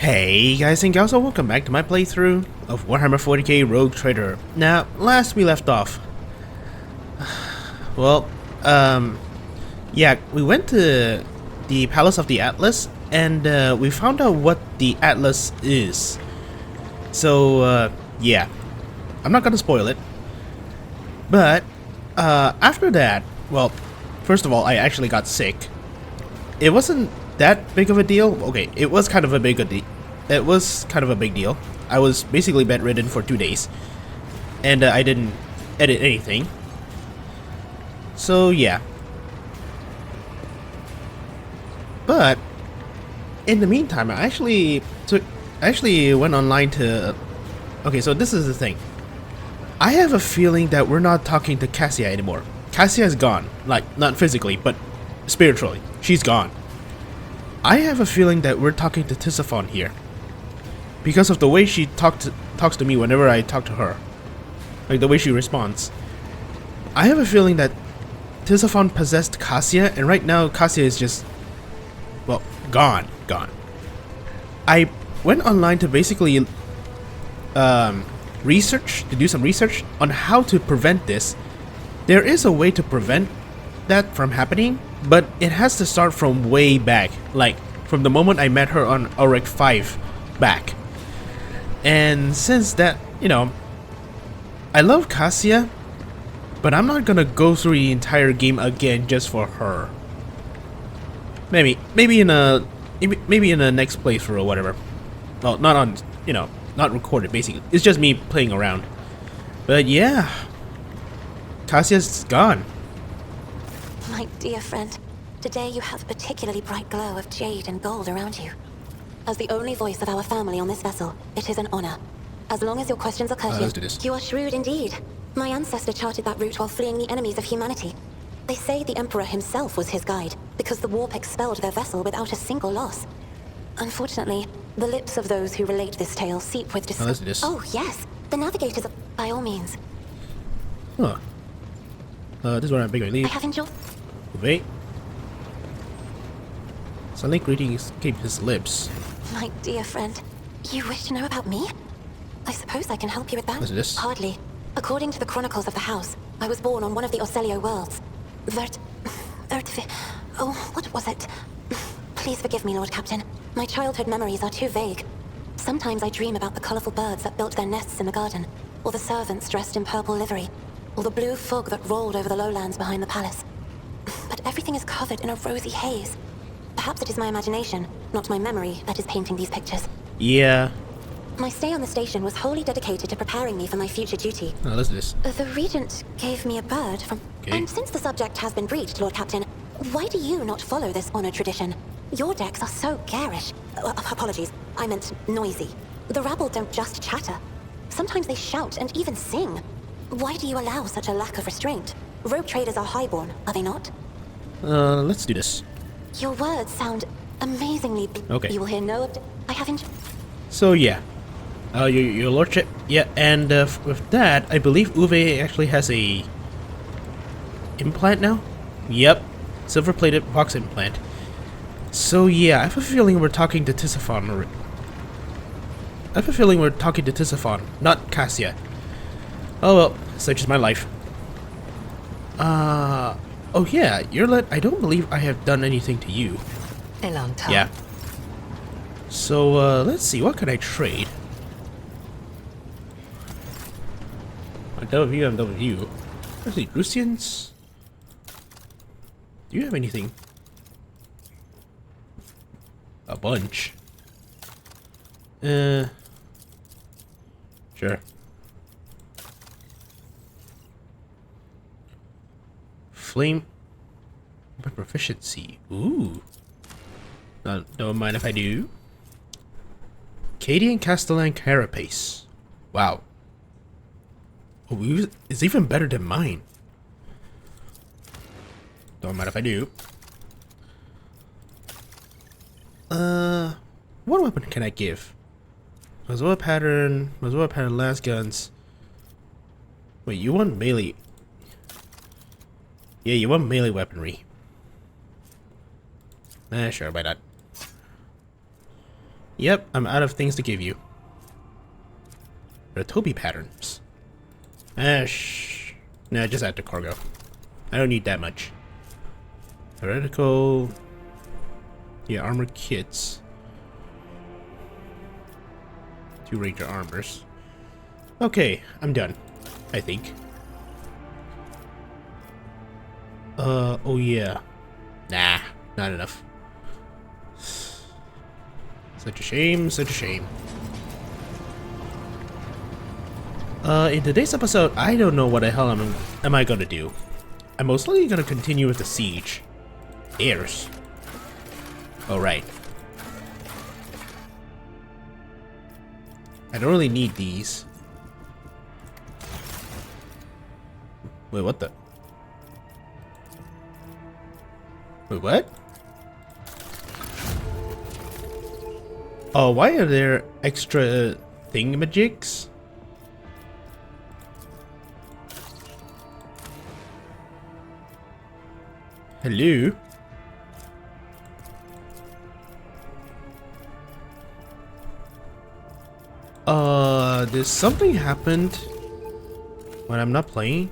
Hey guys and gals, welcome back to my playthrough of Warhammer 40k Rogue Trader. Now, last we left off, well, yeah, we went to the Palace of the Atlas, and we found out what the Atlas is. So, yeah, I'm not gonna spoil it, but, after that, well, first of all, I actually got sick. It wasn't that big of a deal. Okay, it was kind of a big deal. It was kind of a big deal. I was basically bedridden for 2 days, and I didn't edit anything. So yeah. But in the meantime, I actually went online to. Okay, so this is the thing. I have a feeling that we're not talking to Cassia anymore. Cassia is gone, like not physically, but spiritually. She's gone. I have a feeling that we're talking to Tisiphone here, because of the way she talks to me whenever I talk to her, like the way she responds. I have a feeling that Tisiphone possessed Cassia, and right now Cassia is just, well, gone. I went online to basically do some research on how to prevent this. There is a way to prevent that from happening, but it has to start from way back, like from the moment I met her on Auric 5 back. And since that, you know, I love Cassia, but I'm not gonna go through the entire game again just for her. Maybe in the next playthrough or whatever. Well, not on, you know, not recorded. Basically, it's just me playing around. But yeah, Cassia's gone. My dear friend, today you have a particularly bright glow of jade and gold around you. As the only voice of our family on this vessel, it is an honor. As long as your questions are courteous, you are shrewd indeed. My ancestor charted that route while fleeing the enemies of humanity. They say the Emperor himself was his guide, because the warp expelled their vessel without a single loss. Unfortunately, the lips of those who relate this tale seep with Oh yes, the navigators are, by all means. Huh. This is where I'm big leave. I have enjoyed... Wait. Suddenly greetings escaped his lips. My dear friend, you wish to know about me? I suppose I can help you with that. What is this? Hardly. According to the chronicles of the house, I was born on one of the Orcelio worlds. Oh, what was it? Please forgive me, Lord Captain. My childhood memories are too vague. Sometimes I dream about the colorful birds that built their nests in the garden, or the servants dressed in purple livery, or the blue fog that rolled over the lowlands behind the palace. But everything is covered in a rosy haze. Perhaps it is my imagination, not my memory, that is painting these pictures. Yeah. My stay on the station was wholly dedicated to preparing me for my future duty. Oh, listen to this. The Regent gave me a bird from... Okay. And since the subject has been breached, Lord Captain, why do you not follow this honored tradition? Your decks are so garish. Apologies, I meant noisy. The rabble don't just chatter. Sometimes they shout and even sing. Why do you allow such a lack of restraint? Rogue traders are highborn, are they not? Let's do this. Your words sound amazingly... Okay. You will hear no... I haven't... So yeah. Your lordship. Yeah, and with that, I believe Uwe actually has a implant now. Yep, silver-plated box implant. So yeah, I have a feeling we're talking to Tisiphone. I have a feeling we're talking to Tisiphone, not Cassia. Oh well, such is my life. Oh yeah, I don't believe I have done anything to you. Yeah. So let's see, what can I trade? I'm done with you, I'm done with you. Let's see, Russians? Do you have anything? A bunch. Sure. Flame proficiency. Ooh. Don't mind if I do. Cadian Castellan Carapace. Wow. Oh, it's even better than mine. Don't mind if I do. What weapon can I give? Mazoa pattern last guns. Wait, you want melee? Yeah, you want melee weaponry. Sure, why not? Yep, I'm out of things to give you. Toby patterns. Nah, just add the cargo. I don't need that much. Heretical. Yeah, armor kits. 2 ranger armors. Okay, I'm done. I think. Oh yeah. Nah, not enough. Such a shame, such a shame. In today's episode, I don't know what the hell am I gonna do. I'm mostly gonna continue with the siege. Heirs. Alright. I don't really need these. Wait, what the? Wait, what? Oh, why are there extra thingamajigs? Hello? Did something happened when I'm not playing?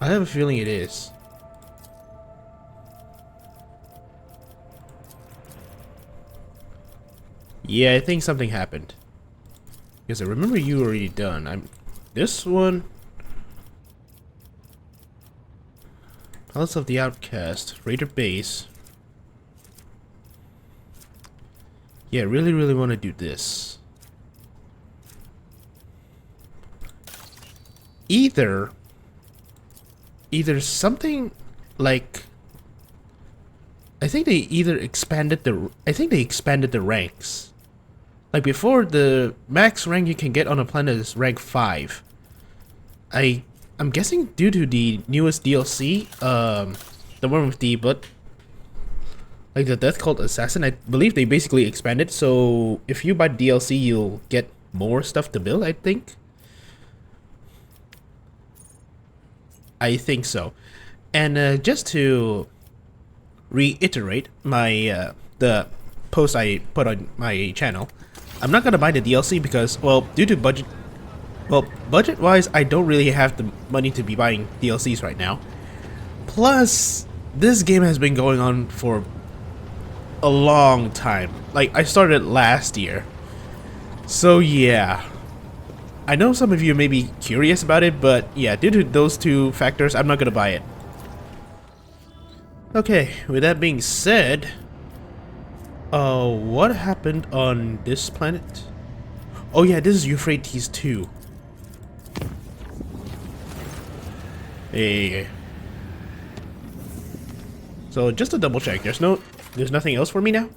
I have a feeling it is. Yeah, I think something happened. Because I remember you already done. This one. Palace of the Outcast, Raider Base. Yeah, really want to do this. Either something like I think they expanded the ranks. Like before, the max rank you can get on a planet is rank 5. I'm guessing due to the newest DLC, the one with the like the Death Cult Assassin, I believe they basically expanded, so if you buy DLC, you'll get more stuff to build, I think. I think so. And just to reiterate my the post I put on my channel, I'm not gonna buy the DLC because, well, due to budget. Well, budget-wise, I don't really have the money to be buying DLCs right now. Plus, this game has been going on for a long time. Like, I started last year. So, yeah. I know some of you may be curious about it, but yeah, due to those two factors, I'm not gonna buy it. Okay, with that being said, what happened on this planet? Oh yeah, this is Euphrates 2. Hey. So just to double check, there's nothing else for me now?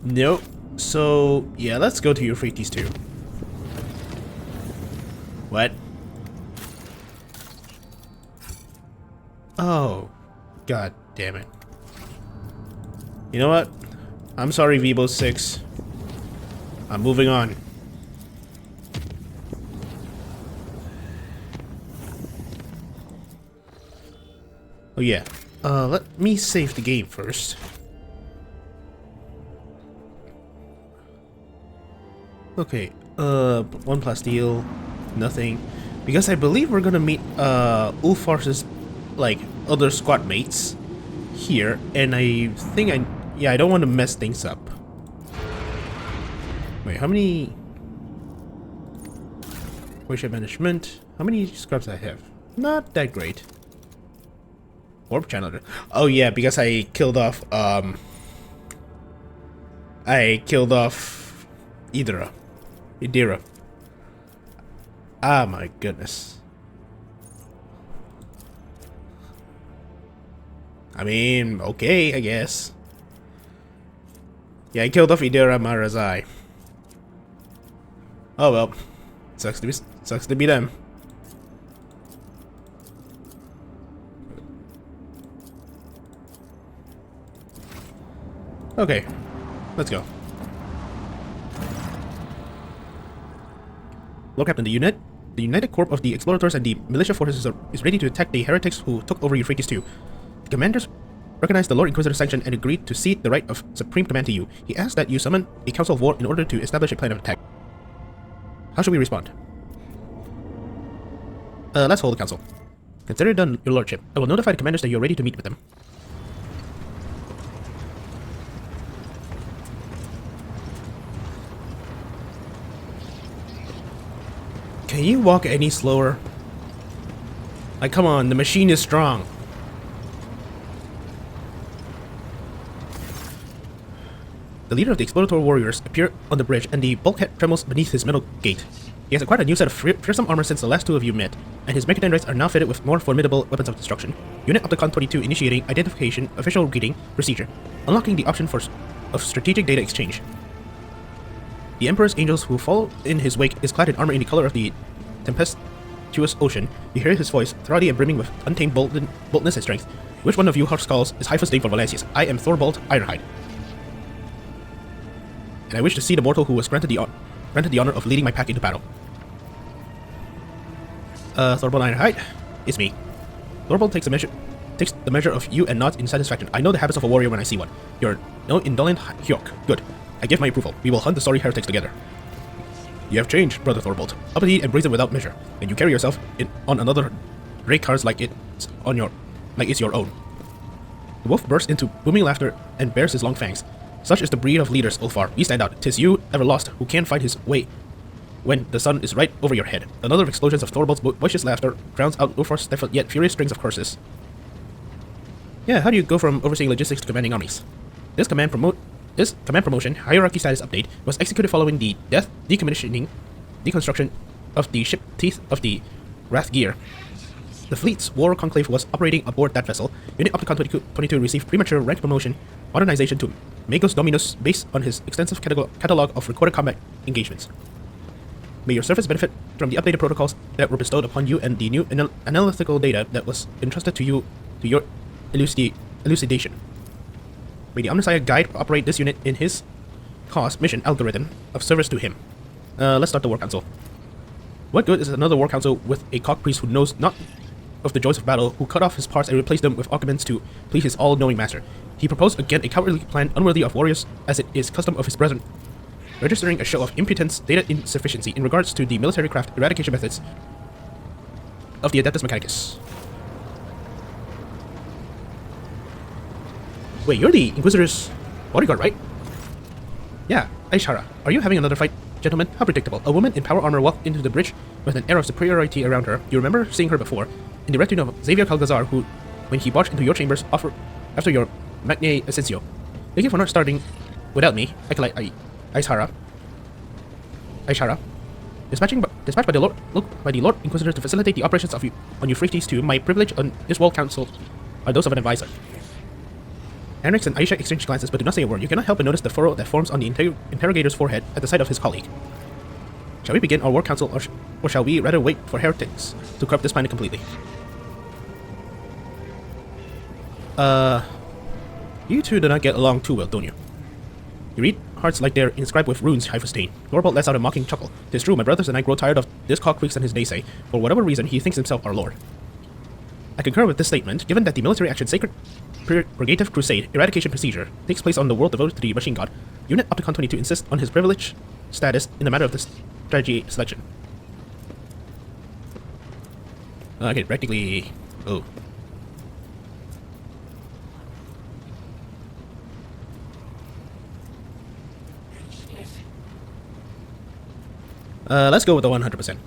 Nope. So yeah, let's go to Euphrates 2. What? Oh, god damn it. You know what? I'm sorry, Vibo 6. I'm moving on. Oh yeah. Let me save the game first. Okay. 1 plus deal. Nothing. Because I believe we're gonna meet Ulfars's like other squad mates here, and I think I don't want to mess things up. Wait, how many worship management? How many scrubs I have? Not that great. Orb channel. Oh yeah, because I killed off Idira. Ah, my goodness. I mean, okay, I guess. Yeah, I killed off Idira Marazai. Oh well, sucks to be them. Okay, let's go. Lord Captain, the United Corps of the Explorators and the militia forces is ready to attack the heretics who took over Euphrates II. The commanders recognized the Lord Inquisitor's sanction and agreed to cede the right of supreme command to you. He asked that you summon a council of war in order to establish a plan of attack. How should we respond? Let's hold the council. Consider it done, your lordship. I will notify the commanders that you are ready to meet with them. Can you walk any slower? Like, come on, the machine is strong. The leader of the exploratory warriors appeared on the bridge, and the bulkhead trembles beneath his metal gate. He has acquired a new set of fearsome armor since the last two of you met, and his mechanized ranks are now fitted with more formidable weapons of destruction. Unit Opticon 22 initiating identification official greeting procedure, unlocking the option of strategic data exchange. The Emperor's angels who follow in his wake is clad in armor in the color of the tempestuous ocean. You hear his voice, throaty and brimming with untamed boldness and strength. Which one of you harsh skulls is Hypha's name for Valancius? I am Thorbolt Ironhide. And I wish to see the mortal who was granted the honor of leading my pack into battle. Thorbolt Ironhide, it's me. Thorbolt takes the measure of you and nods in satisfaction. I know the habits of a warrior when I see one. You're no indolent Hyok. Good. I give my approval. We will hunt the sorry heretics together. You have changed, brother Thorbolt. Uppity and brazen without measure, and you carry yourself on another great cars like it's your own. The wolf bursts into booming laughter and bares his long fangs. Such is the breed of leaders, Ulfar. We stand out. 'Tis you, ever lost, who can't find his way when the sun is right over your head. Another explosions of Thorbolt's boisterous laughter drowns out Ulfar's stifled yet furious strings of curses. Yeah, how do you go from overseeing logistics to commanding armies? This command promotion hierarchy status update was executed following the deconstruction of the ship teeth of the Wrathgear. The fleet's war conclave was operating aboard that vessel. Unit Opticon 22 received premature rank promotion modernization to Magos Dominus based on his extensive catalog of recorded combat engagements. May your service benefit from the updated protocols that were bestowed upon you and the new analytical data that was entrusted to you to your elucidation. May the Omniscient guide operate this unit in his cause mission algorithm of service to him. Let's start the war council. What good is another war council with a cock priest who knows not of the joys of battle, who cut off his parts and replaced them with augments to please his all-knowing master? He proposed again a cowardly plan unworthy of warriors, as it is custom of his brethren, registering a show of impotence, data insufficiency in regards to the military craft eradication methods of the Adeptus Mechanicus. Wait, you're the Inquisitor's bodyguard, right? Yeah, Aishara. Are you having another fight, gentlemen? How predictable. A woman in power armor walked into the bridge with an air of superiority around her. You remember seeing her before, in the retinue of Xavier Calgazar, who, when he barged into your chambers after your Magnae Ascensio. Thank you for not starting without me, Aishara. Dispatched by the Lord Inquisitor to facilitate the operations of on Euphrates II. My privilege on this world council are those of an advisor. Henrix and Aisha exchange glances, but do not say a word. You cannot help but notice the furrow that forms on the interrogator's forehead at the sight of his colleague. Shall we begin our war council, or shall we rather wait for heretics to corrupt this planet completely? You two do not get along too well, don't you? You read hearts like they're inscribed with runes, Hyphostain. Thorbolt lets out a mocking chuckle. 'Tis true, my brothers and I grow tired of this cockweeks and his naysay. For whatever reason, he thinks himself our lord. I concur with this statement, given that the military action Sacred Purgative Crusade eradication procedure takes place on the world devoted to the machine god. Unit Opticon 22 insists on his privileged status in the matter of this strategy selection. Okay, practically... Oh. Let's go with the 100%.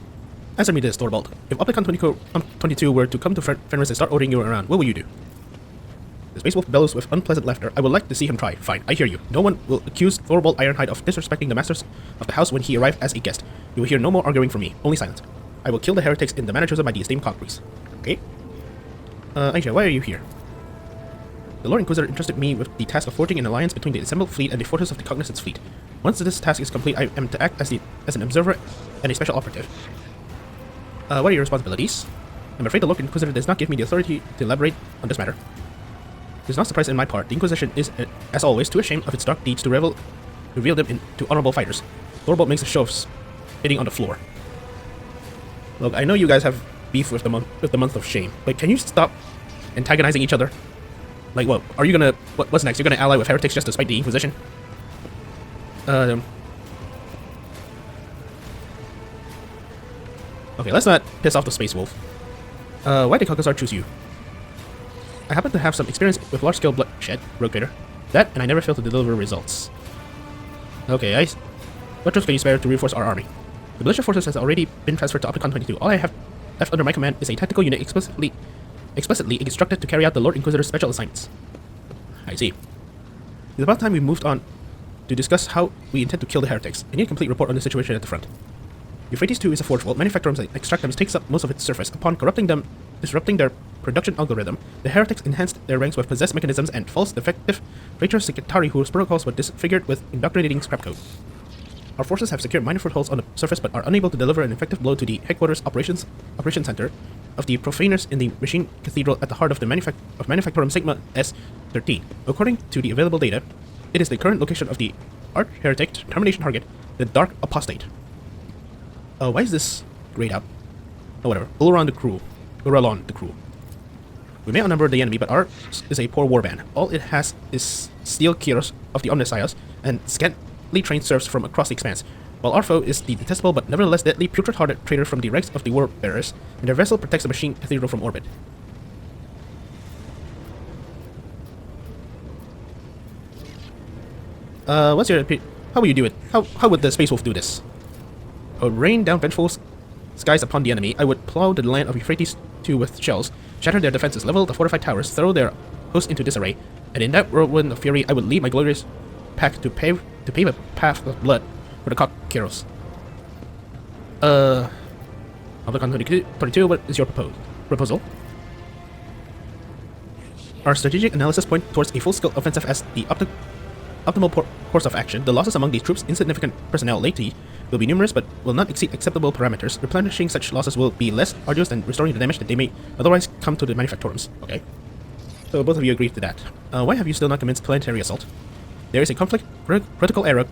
Answer me this, Thorbolt. If Opticon 22 were to come to Fenris and start ordering you around, what will you do? The Space Wolf bellows with unpleasant laughter. I would like to see him try. Fine, I hear you. No one will accuse Thorbolt Ironhide of disrespecting the masters of the house when he arrived as a guest. You will hear no more arguing from me, only silence. I will kill the heretics in the manner chosen by the esteemed cockpriest. Okay? Aisha, why are you here? The Lord Inquisitor entrusted me with the task of forging an alliance between the assembled fleet and the fortress of the Cognizance fleet. Once this task is complete, I am to act as an observer and a special operative. What are your responsibilities? I'm afraid the Lord Inquisitor does not give me the authority to elaborate on this matter. It is not surprise in my part. The Inquisition is, as always, too ashamed of its dark deeds to reveal them to honorable fighters. Thorbolt makes a show of spitting on the floor. Look, I know you guys have beef with the month of shame, but can you stop antagonizing each other? Like, what? Are you gonna... What's next? You're gonna ally with heretics just to spite the Inquisition? Okay, let's not piss off the Space Wolf. Why did Caucasus choose you? I happen to have some experience with large-scale bloodshed, Rogue Trader. That, and I never fail to deliver results. Okay, what troops can you spare to reinforce our army? The militia forces has already been transferred to Opticon 22. All I have left under my command is a tactical unit explicitly instructed to carry out the Lord Inquisitor's special assignments. I see. It's about time we moved on to discuss how we intend to kill the heretics. I need a complete report on the situation at the front. Euphrates 2 is a forge vault. Manufacturers and extractors takes up most of its surface. Upon disrupting their production algorithm, the heretics enhanced their ranks with possessed mechanisms and false defective traitor secretary whose protocols were disfigured with indoctrinating scrap code. Our forces have secured minor footholds on the surface but are unable to deliver an effective blow to the headquarters operation center of the profaners in the Machine Cathedral at the heart of the Manufactorum Sigma S-13. According to the available data, it is the current location of the arch-heretic termination target, the Dark Apostate. Why is this grayed out? Oh, whatever. Ulron the crew. We may outnumber the enemy, but ours is a poor warband. All it has is steel Kyros of the Omnissiahs and scantily trained serfs from across the expanse, while our foe is the detestable but nevertheless deadly putrid-hearted traitor from the ranks of the war bearers, and their vessel protects the Machine Cathedral from orbit. What's your opinion? How will you do it? How would the Space Wolf do this? I would rain down vengeful skies upon the enemy. I would plow the land of Euphrates 2 with shells, shatter their defenses, level the fortified towers, throw their host into disarray, and in that whirlwind of fury, I would lead my glorious pack to pave a path of blood for the cock Kyros. Opticon 22, what is your proposal? Our strategic analysis points towards a full-scale offensive as the optimal course of action. The losses among these troops' insignificant personnel lately will be numerous but will not exceed acceptable parameters. Replenishing such losses will be less arduous than restoring the damage that they may otherwise come to the manufactorums. Okay. So both of you agree to that. Why have you still not commenced planetary assault? There is a conflict, critical error,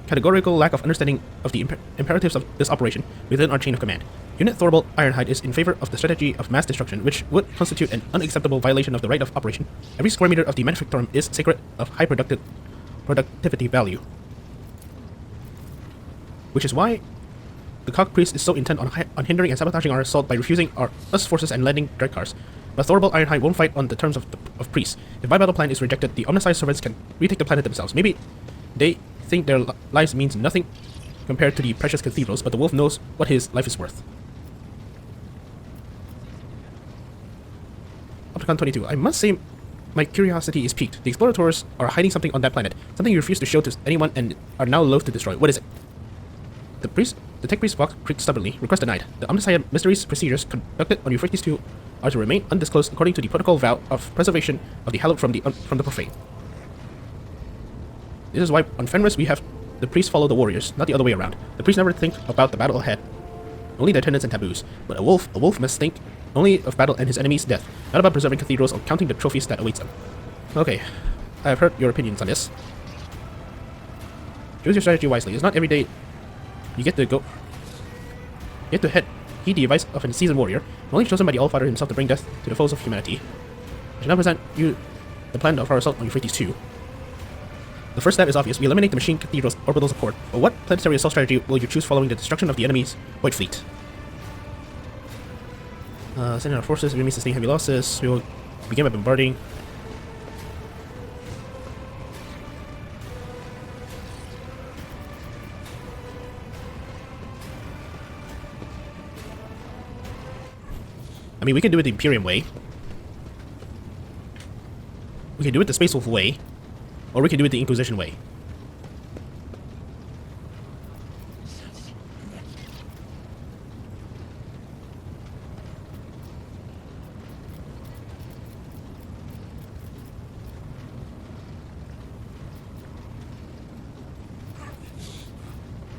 categorical lack of understanding of the imperatives of this operation within our chain of command. Unit Thorvald Ironhide is in favor of the strategy of mass destruction, which would constitute an unacceptable violation of the right of operation. Every square meter of the manufactorum is sacred of high productivity value. Which is why the Cock Priest is so intent on hindering and sabotaging our assault by refusing us forces and landing drag cars. But Thorvald Ironhide won't fight on the terms of priests. If my battle plan is rejected, the Omnissiah servants can retake the planet themselves. Maybe they think their lives means nothing compared to the precious cathedrals, but the wolf knows what his life is worth. Opticon 22. I must say, my curiosity is piqued. The explorators are hiding something on that planet, something you refuse to show to anyone and are now loath to destroy. What is it? The tech priest Vox creaked stubbornly. Request denied. The Omnissiah mysteries procedures conducted on Euphrates 2 are to remain undisclosed according to the protocol vow of preservation of the hallowed from the profane. This is why on Fenris we have the priests follow the warriors, not the other way around. The priests never think about the battle ahead, only their tenets and taboos. But a wolf must think only of battle and his enemy's death, not about preserving cathedrals or counting the trophies that awaits them. Okay, I have heard your opinions on this. Choose your strategy wisely. It's not every day you get to heed the advice of a seasoned warrior, only chosen by the Allfather himself to bring death to the foes of humanity. I shall now present you the plan of our assault on Euphrates 2. The first step is obvious. We eliminate the Machine Cathedral's orbital support. But what planetary assault strategy will you choose following the destruction of the enemy's Void Fleet? Sending our forces, enemy sustain heavy losses. We will begin by bombarding. I mean, we can do it the Imperium way. We can do it the Space Wolf way. Or we can do it the Inquisition way.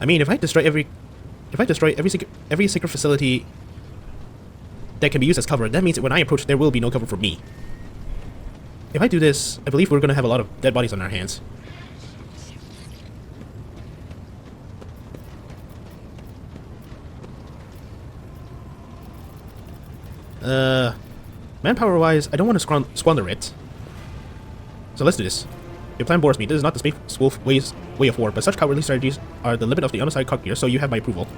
I mean, if I destroy every secret facility that can be used as cover, that means that when I approach, there will be no cover for me. If I do this, I believe we're going to have a lot of dead bodies on our hands. Manpower-wise, I don't want to squander it. So let's do this. Your plan bores me. This is not the Space Wolf way of war, but such cowardly strategies are the limit of the unassigned coggear, so you have my approval.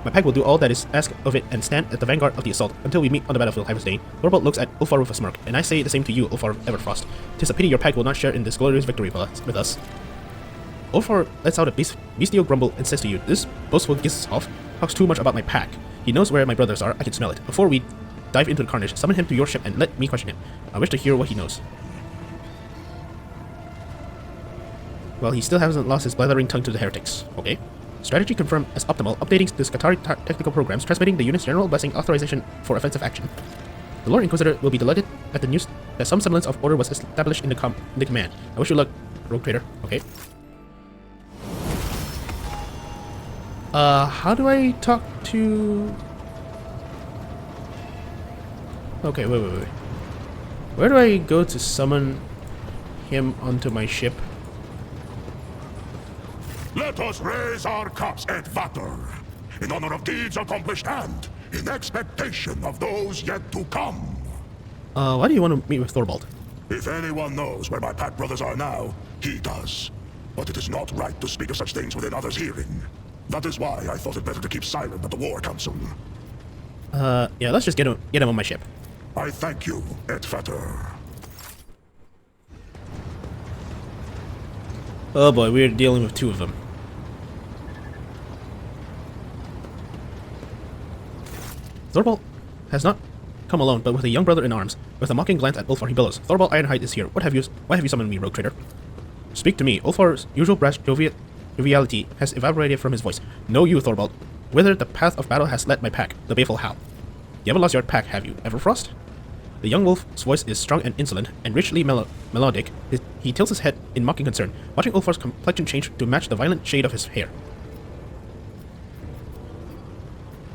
My pack will do all that is asked of it and stand at the vanguard of the assault until we meet on the battlefield, Hypersdane. Thorvald looks at Ulfar with a smirk, and I say the same to you, Ulfar Everfrost. 'Tis a pity your pack will not share in this glorious victory with us. Ulfar lets out a bestial grumble and says to you, this boastful Gizoff talks too much about my pack. He knows where my brothers are, I can smell it. Before we dive into the carnage, summon him to your ship and let me question him. I wish to hear what he knows. Well, he still hasn't lost his blathering tongue to the heretics. Okay. Strategy confirmed as optimal, updating the Skatari technical programs, transmitting the unit's general blessing authorization for offensive action. The Lord Inquisitor will be delighted at the news that some semblance of order was established in the command. I wish you luck, Rogue Trader. Okay. How do I talk to... Okay, wait. Where do I go to summon him onto my ship? Let us raise our cups at Vater, in honor of deeds accomplished and in expectation of those yet to come. Why do you want to meet with Thorvald? If anyone knows where my pack brothers are now, he does. But it is not right to speak of such things within others' hearing. That is why I thought it better to keep silent at the War Council. Yeah, let's just get him on my ship. I thank you, et Vater. Oh boy, we're dealing with two of them. Thorvald has not come alone, but with a young brother in arms. With a mocking glance at Ulfar, he bellows, Thorvald Ironhide is here. Why have you summoned me, Rogue Trader? Speak to me. Ulfar's usual brash joviality has evaporated from his voice. Know you, Thorvald, whither the path of battle has led my pack, the baleful Hal. You haven't lost your pack, have you, Everfrost? The young wolf's voice is strong and insolent, and richly melodic. He tilts his head in mocking concern, watching Ulfar's complexion change to match the violent shade of his hair.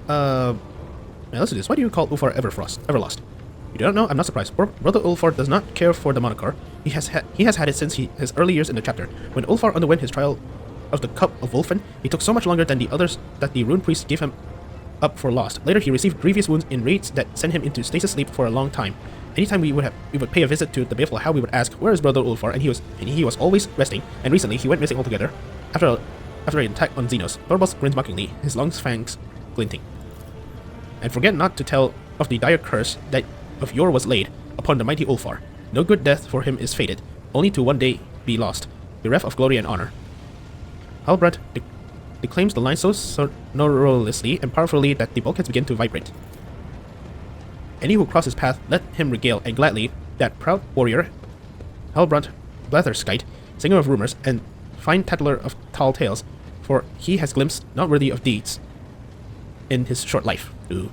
Now let's do this. Why do you call Ulfar Everlost? You don't know? I'm not surprised. Brother Ulfar does not care for the moniker. He has had it since his early years in the chapter. When Ulfar underwent his trial of the Cup of Wolfen, he took so much longer than the others that the rune priest gave him up for lost. Later, he received grievous wounds in raids that sent him into stasis sleep for a long time. Anytime we would pay a visit to the baleful Hal, we would ask, "Where is Brother Ulfar?" And he was always resting. And recently, he went missing altogether after an attack on Xenos. Thorvald grins mockingly, his long fangs glinting. And forget not to tell of the dire curse that of yore was laid upon the mighty Ulfar. No good death for him is fated, only to one day be lost, bereft of glory and honor. Halbrand declaims the line so sonorously and powerfully that the bulkheads begin to vibrate. Any who cross his path, let him regale, and gladly, that proud warrior, Halbrand Blatherskite, singer of rumors, and fine tattler of tall tales, for he has glimpsed not worthy of deeds in his short life. Ooh.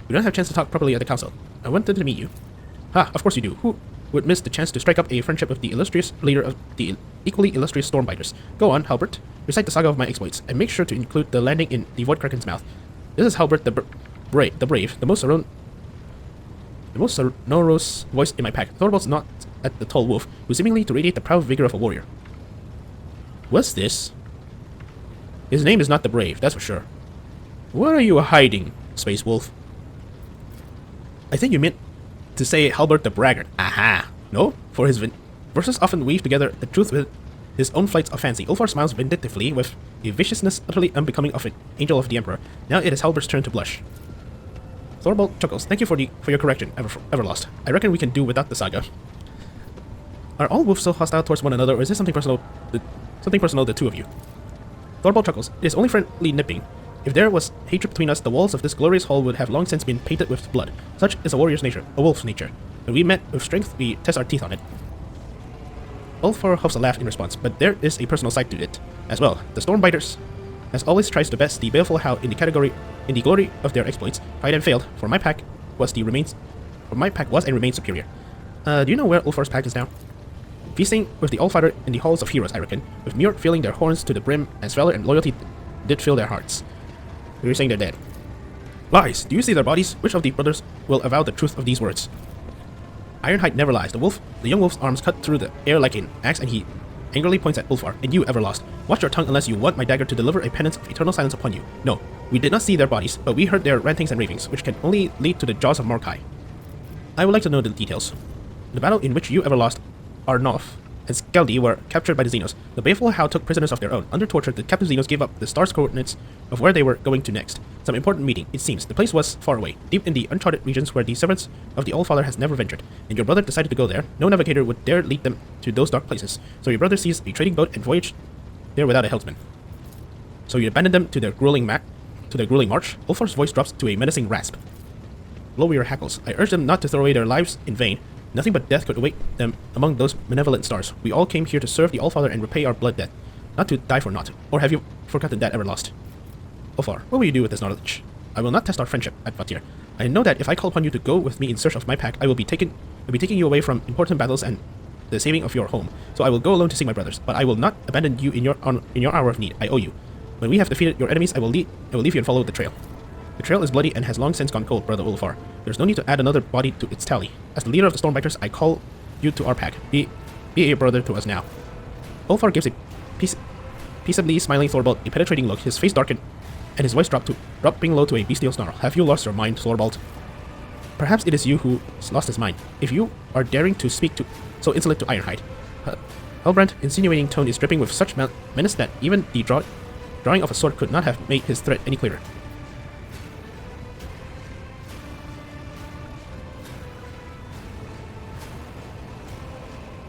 We don't have a chance to talk properly at the council. I wanted to meet you. Ha, of course you do. Who would miss the chance to strike up a friendship with the illustrious leader of the equally illustrious Stormbiters? Go on, Halbert. Recite the saga of my exploits, and make sure to include the landing in the Void Kraken's mouth. This is Halbert the brave, the most sonorous voice in my pack. Thorvald's not at the tall wolf, who seemingly to radiate the proud vigor of a warrior. What's this? His name is not the Brave, that's for sure. What are you hiding, Space Wolf? I think you meant to say Halbert the Braggart. Aha! No, for his verses often weave together the truth with his own flights of fancy. Ulfar smiles vindictively with a viciousness utterly unbecoming of an angel of the Emperor. Now it is Halbert's turn to blush. Thorvald chuckles. Thank you for your correction, Everlost. I reckon we can do without the saga. Are all wolves so hostile towards one another, or is this something personal? The two of you. Thorvald chuckles. It is only friendly nipping. If there was hatred between us, the walls of this glorious hall would have long since been painted with blood. Such is a warrior's nature, a wolf's nature. When we met with strength, we test our teeth on it. Ulfar huffs a laugh in response, but there is a personal side to it as well. The Stormbiters, as always, tries to best the baleful Hal in the glory of their exploits. Tried and failed. For my pack was and remains superior. Do you know where Ulfar's pack is now? Feasting with the Allfighter in the halls of heroes, I reckon, with Muir filling their horns to the brim, as valor and loyalty did fill their hearts. You're saying they're dead. Lies! Do you see their bodies? Which of the brothers will avow the truth of these words? Ironhide never lies. The young wolf's arms cut through the air like an axe, and he angrily points at Ulfar. And you, Everlost, watch your tongue unless you want my dagger to deliver a penance of eternal silence upon you. No, we did not see their bodies, but we heard their rantings and ravings, which can only lead to the jaws of Morkai. I would like to know the details. The battle in which you, Everlost, Arnolf and Skeldy were captured by the Xenos. The Baleful Howl took prisoners of their own. Under torture, the captive Xenos gave up the star's coordinates of where they were going to next. Some important meeting, it seems. The place was far away, deep in the uncharted regions where the servants of the Allfather has never ventured, and your brother decided to go there. No navigator would dare lead them to those dark places, so your brother seized a trading boat and voyaged there without a helmsman. So you abandoned them to their grueling march. Ulfar's voice drops to a menacing rasp. Lower your hackles. I urge them not to throw away their lives in vain. Nothing but death could await them among those benevolent stars. We all came here to serve the Allfather and repay our blood debt, not to die for naught. Or have you forgotten that ever lost? Ulfar, what will you do with this knowledge? I will not test our friendship at Vatir. I know that if I call upon you to go with me in search of my pack, I will be taking you away from important battles and the saving of your home. So I will go alone to seek my brothers, but I will not abandon you in your hour of need. I owe you. When we have defeated your enemies, I will leave you and follow the trail. The trail is bloody and has long since gone cold, Brother Ulfar. There's no need to add another body to its tally. As the leader of the Stormbiters, I call you to our pack. Be a brother to us now. Ulfar gives a peaceably smiling Thorvald a penetrating look. His face darkened, and his voice dropping low to a bestial snarl. Have you lost your mind, Thorvald? Perhaps it is you who lost his mind, if you are daring to speak so insolent to Ironhide. Helbrand's insinuating tone is dripping with such menace that even the drawing of a sword could not have made his threat any clearer.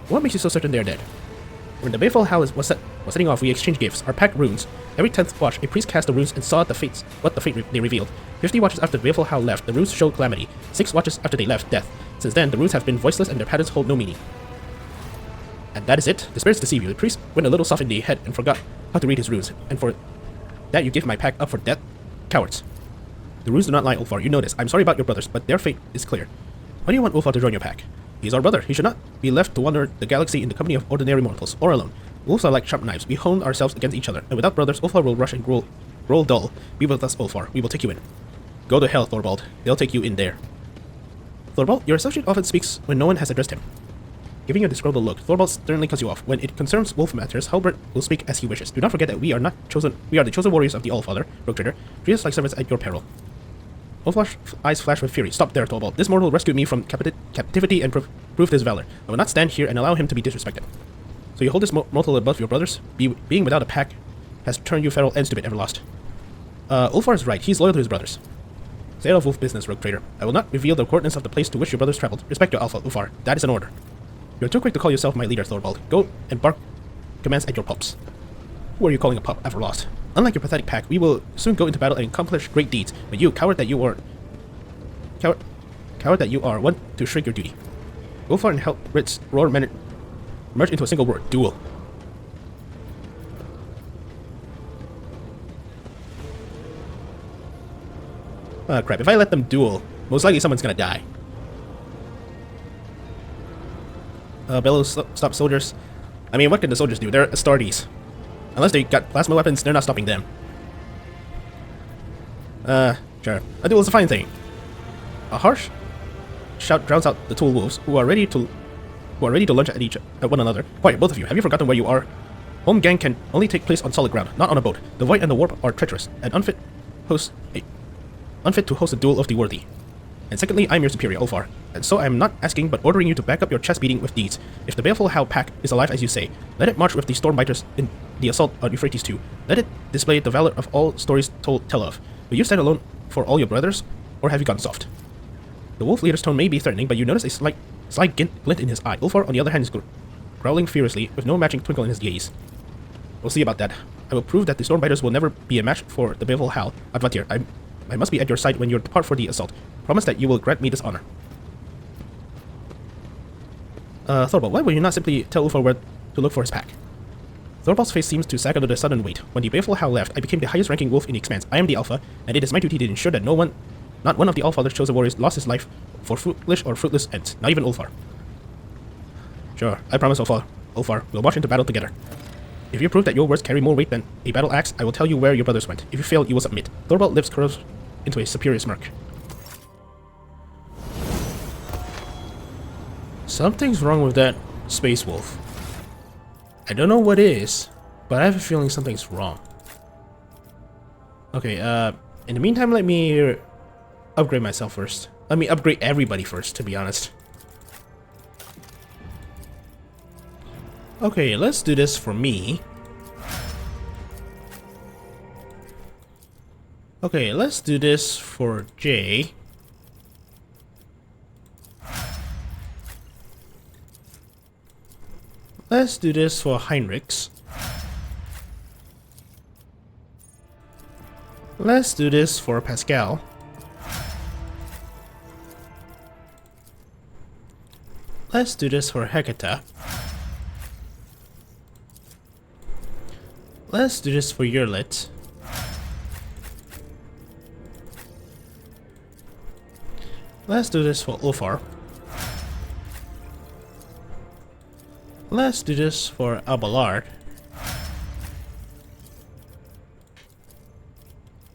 What makes you so certain they are dead? When the Baleful Howl was setting off, we exchanged gifts, our pack runes. Every 10th watch, a priest cast the runes and saw what the fate they revealed. 50 watches after the Baleful Howl left, the runes showed calamity. 6 watches after they left, death. Since then, the runes have been voiceless and their patterns hold no meaning. And that is it? The spirits deceive you. The priest went a little soft in the head and forgot how to read his runes. And for that you give my pack up for death? Cowards. The runes do not lie, Ulfar. You know this. I'm sorry about your brothers, but their fate is clear. Why do you want Ulfar to join your pack? He's our brother. He should not be left to wander the galaxy in the company of ordinary mortals, or alone. Wolves are like sharp knives. We hone ourselves against each other, and without brothers, Ulfar will rush and grow dull. Be with us, Ulfar. We will take you in. Go to hell, Thorvald. They'll take you in there. Thorvald, your associate often speaks when no one has addressed him. Giving you a disgruntled look, Thorvald sternly cuts you off. When it concerns wolf matters, Halbert will speak as he wishes. Do not forget that we are the chosen warriors of the Allfather, Rogue Trader. Treat us like servants at your peril. Ulfar's eyes flash with fury. Stop there, Thorvald. This mortal rescued me from captivity and proved his valor. I will not stand here and allow him to be disrespected. So you hold this mortal above your brothers? Being without a pack has turned you feral and stupid, Everlost. Ulfar is right. He's loyal to his brothers. Stay out of wolf business, Rogue Trader. I will not reveal the coordinates of the place to which your brothers traveled. Respect your alpha, Ulfar. That is an order. You are too quick to call yourself my leader, Thorvald. Go and bark commands at your pups. Who are you calling a pup, Everlost? Unlike your pathetic pack, we will soon go into battle and accomplish great deeds. But you, coward that you are, want to shrink your duty. Ulfar and Helbrit's roar merge into a single word: duel. Ah, crap. If I let them duel, most likely someone's gonna die. Bellows, stop soldiers. I mean, what can the soldiers do? They're Astartes. Unless they got plasma weapons, they're not stopping them. Sure. A duel is a fine thing. A harsh shout drowns out the tool wolves, who are ready to lunge at one another. Quiet, both of you. Have you forgotten where you are? Home gang can only take place on solid ground, not on a boat. The void and the warp are treacherous, and unfit to host a duel of the worthy. And secondly, I'm your superior, Ulfar, and so I'm not asking but ordering you to back up your chest beating with deeds. If the Baleful Howl pack is alive as you say, let it march with the Stormbiters in the assault on Euphrates II. Let it display the valor of all stories tell of. Will you stand alone for all your brothers, or have you gone soft? The wolf leader's tone may be threatening, but you notice a slight glint in his eye. Ulfar, on the other hand, is growling furiously, with no matching twinkle in his gaze. We'll see about that. I will prove that the Stormbiters will never be a match for the Baleful Howl. Advatir, I must be at your side when you depart for the assault. Promise that you will grant me this honor. Thorvald, why will you not simply tell Ulfar where to look for his pack? Thorvald's face seems to sag under the sudden weight. When the Baleful Howl left, I became the highest ranking wolf in the Expanse. I am the Alpha, and it is my duty to ensure that not one of the Allfather's chosen warriors lost his life for foolish or fruitless ends, not even Ulfar. Sure, I promise, Ulfar, we'll march into battle together. If you prove that your words carry more weight than a battle axe, I will tell you where your brothers went. If you fail, you will submit. Thorvald's lips curls into a superior smirk. Something's wrong with that space wolf. I don't know what is, but I have a feeling something's wrong. Okay, in the meantime, let me upgrade myself first. Let me upgrade everybody first, to be honest. Okay, let's do this for me. Okay, let's do this for Jay. Let's do this for Heinrichs. Let's do this for Pascal. Let's do this for Hecata. Let's do this for Yurlit. Let's do this for Ulfar. Let's do this for Abelard.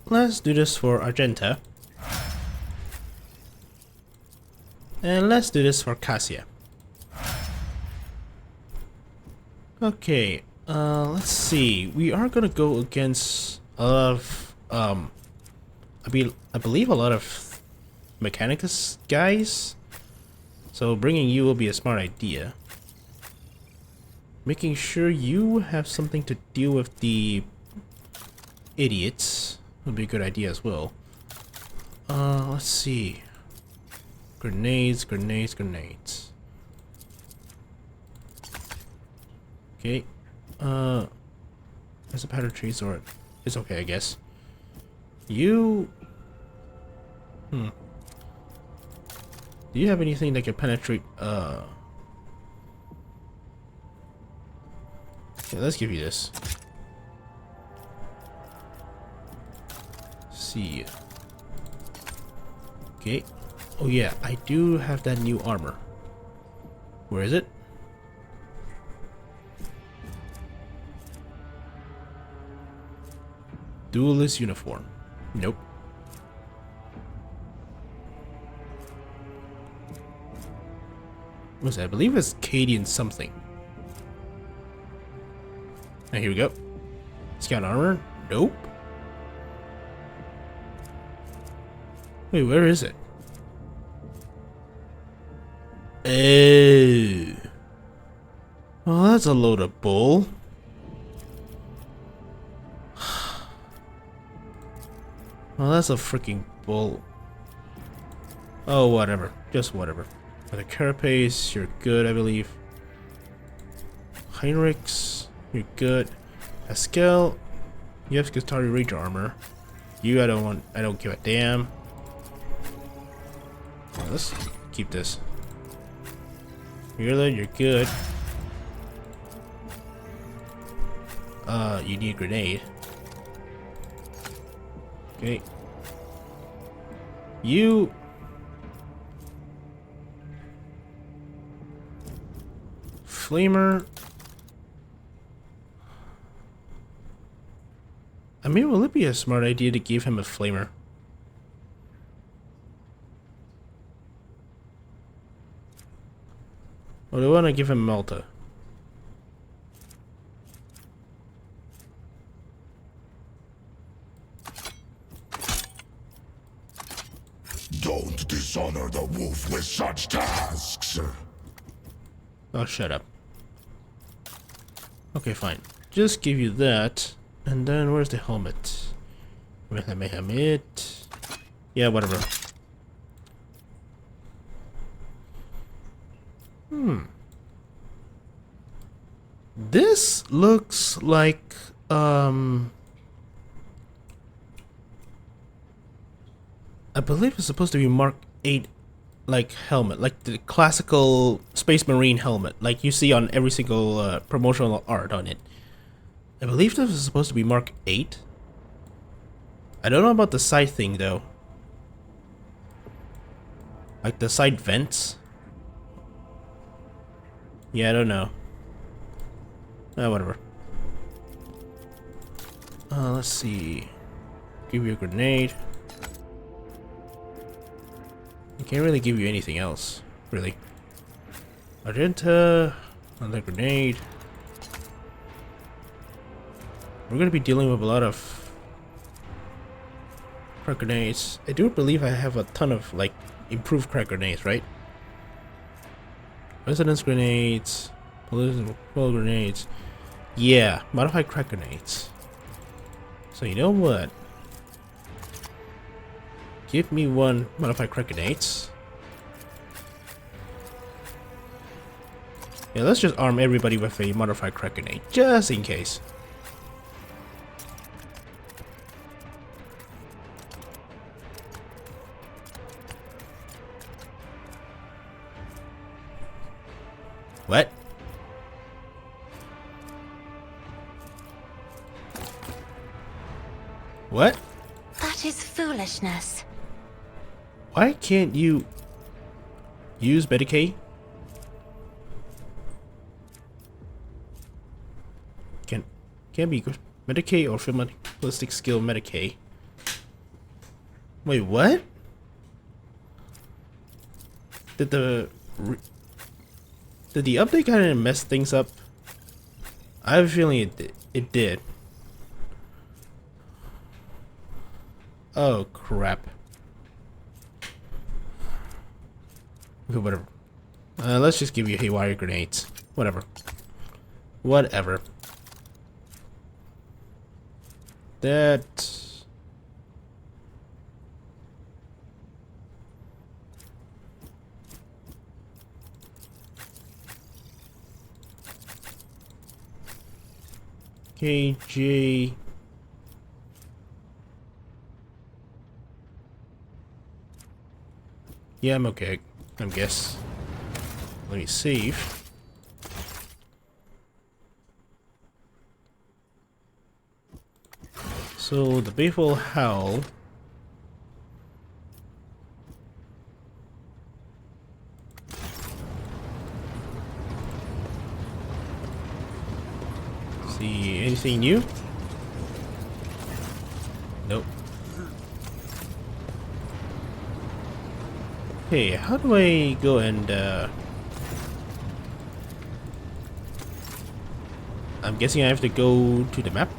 Let's do this for Argenta. And let's do this for Cassia. Okay, let's see. We are gonna go against a lot of, I believe a lot of Mechanicus guys. So bringing you will be a smart idea. Making sure you have something to deal with the idiots would be a good idea as well. Let's see. Grenades, grenades, grenades. Okay. There's a powder tree sword. It's okay, I guess. You... Do you have anything that can penetrate, Okay, let's give you this. See. Okay. Oh yeah, I do have that new armor. Where is it? Duelist uniform. Nope. What's that? I believe it's Cadian something. And here we go. Scout armor? Nope. Wait, where is it? Oh. Well, that's a load of bull. Well, that's a freaking bull. Oh, whatever. Just whatever. For the carapace, you're good, I believe. Heinrichs, you're good. Pascal, you have Skastari Ranger armor. You, I don't give a damn. Well, let's keep this. You're good. You need a grenade. Okay. You... Flamer. I mean, will it be a smart idea to give him a flamer? Or do I want to give him Malta? Don't dishonor the wolf with such tasks. Oh, shut up. Okay, fine. Just give you that. And then where's the helmet? Helmet. Yeah, whatever. This looks like I believe it's supposed to be Mark 8 like helmet, like the classical Space Marine helmet, like you see on every single promotional art on it. I believe this is supposed to be Mark 8. I don't know about the side thing though. Like the side vents. Yeah, I don't know. Whatever. Let's see. Give you a grenade. I can't really give you anything else, really. Argenta, another grenade. We're gonna be dealing with a lot of crack grenades. I do believe I have a ton of like improved crack grenades, right? Resonance grenades. Full grenades. Yeah, modified crack grenades. So you know what? Give me one modified crack grenades. Yeah, let's just arm everybody with a modified crack grenade, just in case. What? What? That is foolishness. Why can't you use Medicaid? Can't be Medicaid or ballistic skill Medicaid. Wait, what? Did the update kind of mess things up? I have a feeling it did. Oh crap. Okay, whatever. Let's just give you haywire grenades. Whatever. Whatever. That. KJ. Yeah, I'm okay, I guess. Let me save. So the beef will howl. See anything new? Nope. Hey, how do I go and I'm guessing I have to go to the map.